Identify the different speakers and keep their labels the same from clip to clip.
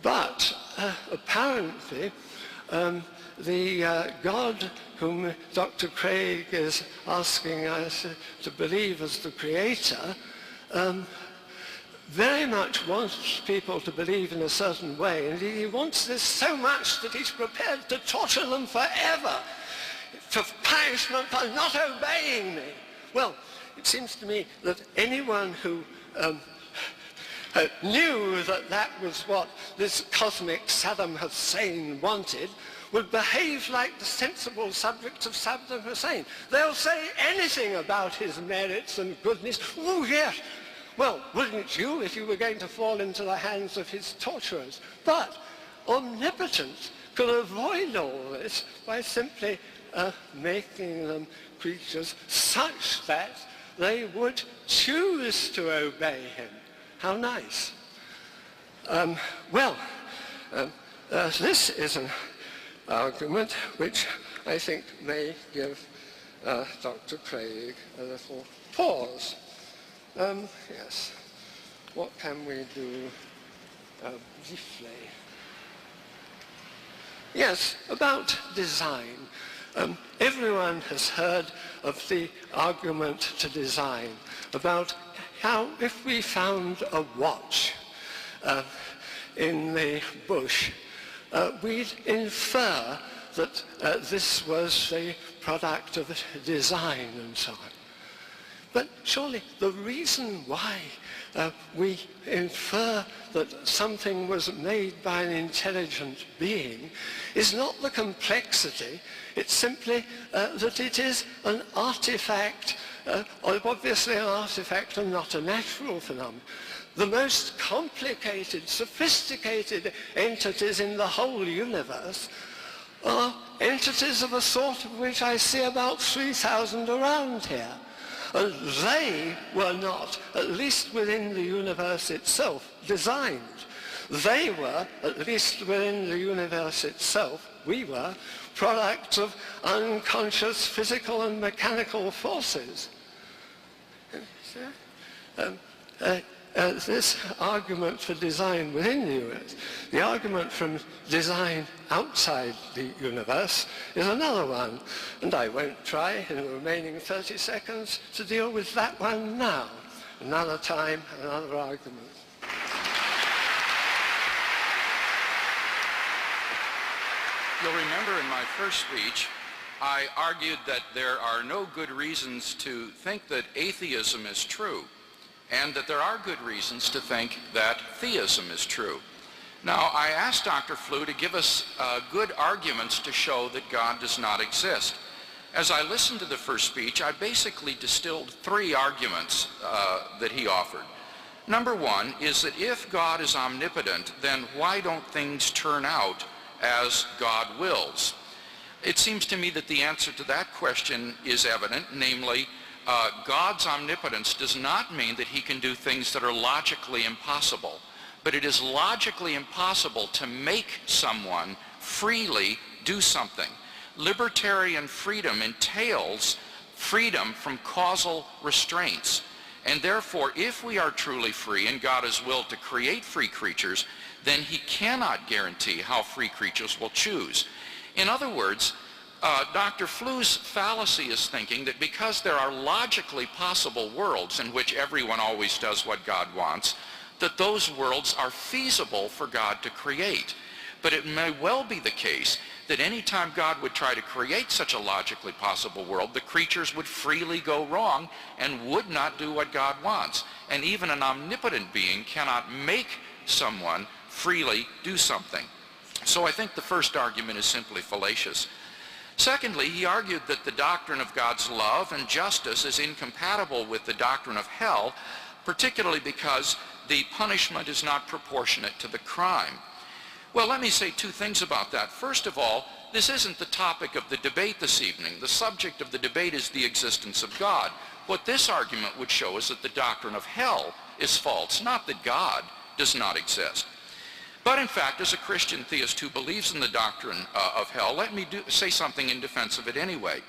Speaker 1: But apparently, the God whom Dr. Craig is asking us to believe as the creator very much wants people to believe in a certain way, and he wants this so much that he's prepared to torture them forever for punishment for not obeying me. Well, it seems to me that anyone who knew that that was what this cosmic Saddam Hussein wanted would behave like the sensible subjects of Saddam Hussein. They'll say anything about his merits and goodness. Oh, yes. Well, wouldn't you if you were going to fall into the hands of his torturers? But omnipotence could avoid all this by simply making them creatures such that they would choose to obey him. How nice. This is an argument which I think may give Dr. Craig a little pause. Yes, what can we do briefly? Yes, about design. Everyone has heard of the argument to design, about how if we found a watch in the bush, we'd infer that this was the product of design and so on. But surely the reason why we infer that something was made by an intelligent being is not the complexity, it's simply that it is an artifact, obviously an artifact and not a natural phenomenon. The most complicated, sophisticated entities in the whole universe are entities of a sort of which I see about 3,000 around here. And they were not, at least within the universe itself, designed. They were, at least within the universe itself, we were, products of unconscious physical and mechanical forces. This argument for design within the universe, the argument from design outside the universe is another one, and I won't try in the remaining 30 seconds to deal with that one now. Another time, another argument.
Speaker 2: You'll remember in my first speech, I argued that there are no good reasons to think that atheism is true, and that there are good reasons to think that theism is true. Now, I asked Dr. Flew to give us good arguments to show that God does not exist. As I listened to the first speech, I basically distilled three arguments that he offered. Number one is that if God is omnipotent, then why don't things turn out as God wills? It seems to me that the answer to that question is evident, namely, God's omnipotence does not mean that he can do things that are logically impossible, but it is logically impossible to make someone freely do something. Libertarian freedom entails freedom from causal restraints, and therefore if we are truly free and God is willed to create free creatures, then he cannot guarantee how free creatures will choose. In other words, Dr. Flew's fallacy is thinking that because there are logically possible worlds in which everyone always does what God wants, that those worlds are feasible for God to create. But it may well be the case that any time God would try to create such a logically possible world, the creatures would freely go wrong and would not do what God wants. And even an omnipotent being cannot make someone freely do something. So I think the first argument is simply fallacious. Secondly, he argued that the doctrine of God's love and justice is incompatible with the doctrine of hell, particularly because the punishment is not proportionate to the crime. Well, let me say two things about that. First of all, this isn't the topic of the debate this evening. The subject of the debate is the existence of God. What this argument would show is that the doctrine of hell is false, not that God does not exist. But in fact, as a Christian theist who believes in the doctrine of hell, let me say something in defense of it anyway.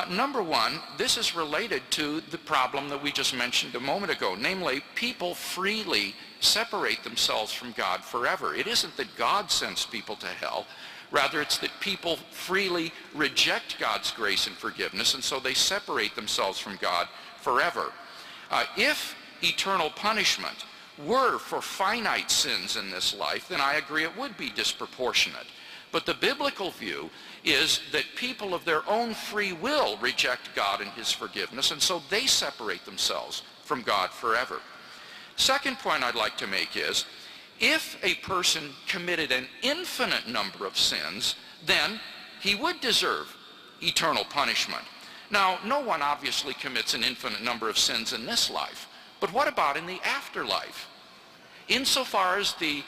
Speaker 2: Number one, this is related to the problem that we just mentioned a moment ago, namely, people freely separate themselves from God forever. It isn't that God sends people to hell. Rather, it's that people freely reject God's grace and forgiveness, and so they separate themselves from God forever. If eternal punishment were for finite sins in this life, then I agree it would be disproportionate. But the biblical view is that people of their own free will reject God and his forgiveness, and so they separate themselves from God forever. Second point I'd like to make is, if a person committed an infinite number of sins, then he would deserve eternal punishment. Now, no one obviously commits an infinite number of sins in this life, but what about in the afterlife? Insofar as the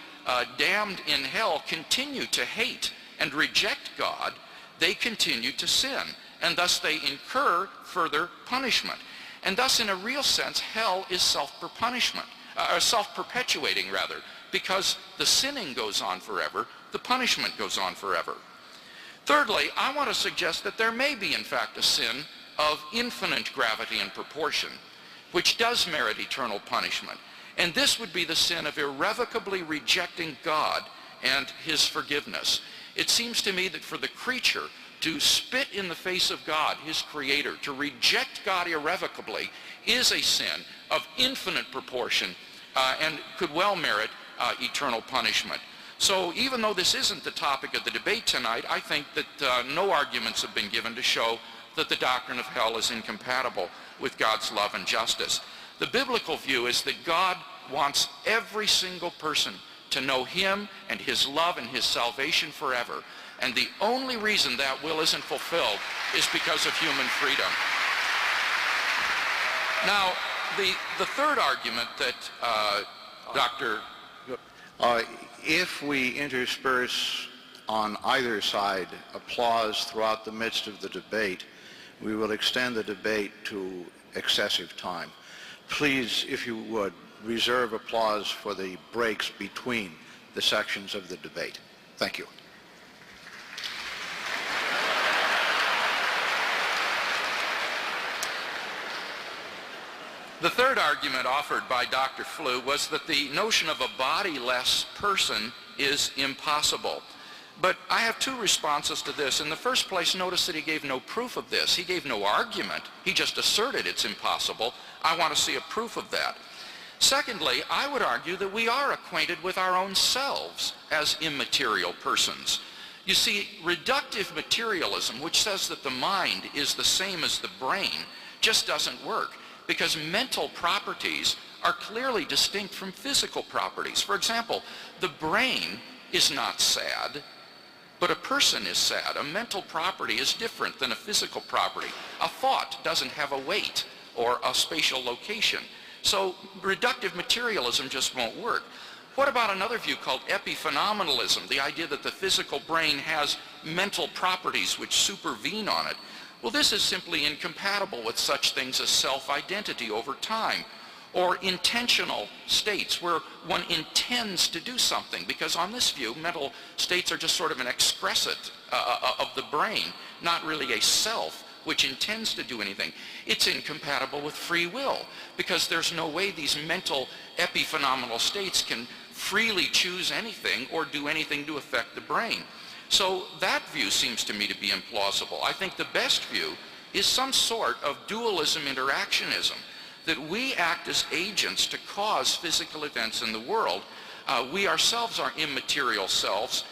Speaker 2: damned in hell continue to hate and reject God, they continue to sin, and thus they incur further punishment. And thus, in a real sense, hell is self-perpetuating rather, because the sinning goes on forever, the punishment goes on forever. Thirdly, I want to suggest that there may be, in fact, a sin of infinite gravity and proportion, which does merit eternal punishment. And this would be the sin of irrevocably rejecting God and his forgiveness. It seems to me that for the creature to spit in the face of God, his creator, to reject God irrevocably, is a sin of infinite proportion and could well merit eternal punishment. So even though this isn't the topic of the debate tonight, I think that no arguments have been given to show that the doctrine of hell is incompatible with God's love and justice. The biblical view is that God wants every single person to know him and his love and his salvation forever. And the only reason that will isn't fulfilled is because of human freedom. Now, the third argument that Dr.
Speaker 3: If we intersperse on either side applause throughout the midst of the debate, we will extend the debate to excessive time. Please, if you would, reserve applause for the breaks between the sections of the debate. Thank you.
Speaker 2: The third argument offered by Dr. Flew was that the notion of a bodiless person is impossible. But I have two responses to this. In the first place, notice that he gave no proof of this. He gave no argument. He just asserted it's impossible. I want to see a proof of that. Secondly, I would argue that we are acquainted with our own selves as immaterial persons. You see, reductive materialism, which says that the mind is the same as the brain, just doesn't work, because mental properties are clearly distinct from physical properties. For example, the brain is not sad, but a person is sad. A mental property is different than a physical property. A thought doesn't have a weight or a spatial location. So reductive materialism just won't work. What about another view called epiphenomenalism, the idea that the physical brain has mental properties which supervene on it? Well, this is simply incompatible with such things as self-identity over time, or intentional states where one intends to do something, because on this view, mental states are just sort of an excrescent of the brain, not really a self which intends to do anything. It's incompatible with free will, because there's no way these mental epiphenomenal states can freely choose anything or do anything to affect the brain. So that view seems to me to be implausible. I think the best view is some sort of dualism interactionism, that we act as agents to cause physical events in the world. We ourselves are immaterial selves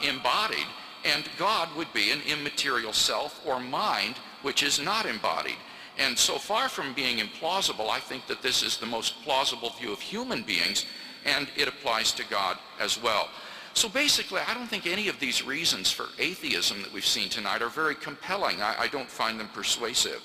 Speaker 2: embodied, and God would be an immaterial self or mind which is not embodied. And so far from being implausible, I think that this is the most plausible view of human beings, and it applies to God as well. So basically, I don't think any of these reasons for atheism that we've seen tonight are very compelling. I don't find them persuasive.